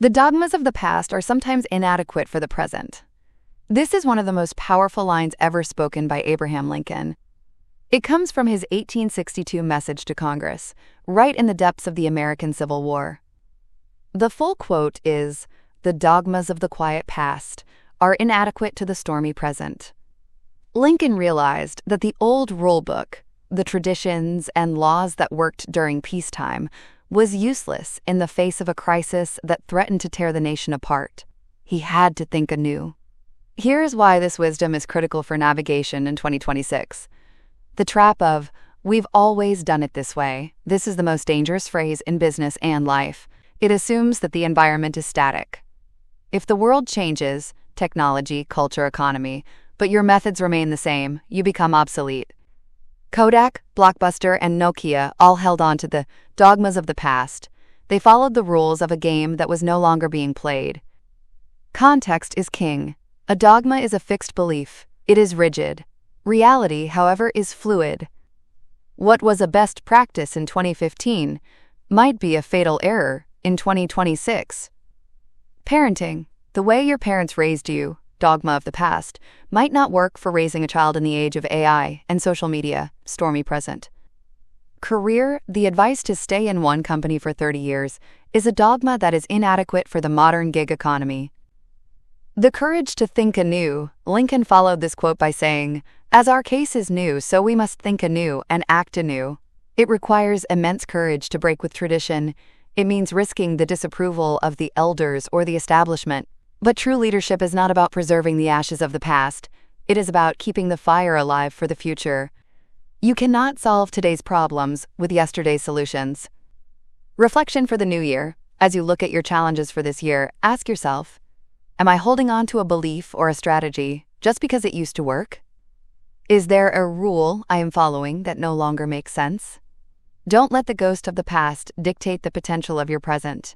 The dogmas of the past are sometimes inadequate for the present. This is one of the most powerful lines ever spoken by Abraham Lincoln. It comes from his 1862 message to Congress, right in the depths of the American Civil War. The full quote is, "The dogmas of the quiet past are inadequate to the stormy present." Lincoln realized that the old rulebook, the traditions and laws that worked during peacetime, was useless in the face of a crisis that threatened to tear the nation apart. He had to think anew. Here's why this wisdom is critical for navigation in 2026. The trap of, "We've always done it this way." This is the most dangerous phrase in business and life. It assumes that the environment is static. If the world changes, technology, culture, economy, but your methods remain the same, you become obsolete. Kodak, Blockbuster, and Nokia all held on to the dogmas of the past. They followed the rules of a game that was no longer being played. Context is king. A dogma is a fixed belief. It is rigid. Reality, however, is fluid. What was a best practice in 2015 might be a fatal error in 2026. Parenting. The way your parents raised you, dogma of the past, might not work for raising a child in the age of AI and social media, stormy present. Career. The advice to stay in one company for 30 years is a dogma that is inadequate for the modern gig economy. The courage to think anew. Lincoln followed this quote by saying, "As our case is new, so we must think anew and act anew." It requires immense courage to break with tradition. It means risking the disapproval of the elders or the establishment. But true leadership is not about preserving the ashes of the past. It is about keeping the fire alive for the future. You cannot solve today's problems with yesterday's solutions. Reflection for the new year. As you look at your challenges for this year, ask yourself, am I holding on to a belief or a strategy just because it used to work? Is there a rule I am following that no longer makes sense? Don't let the ghost of the past dictate the potential of your present.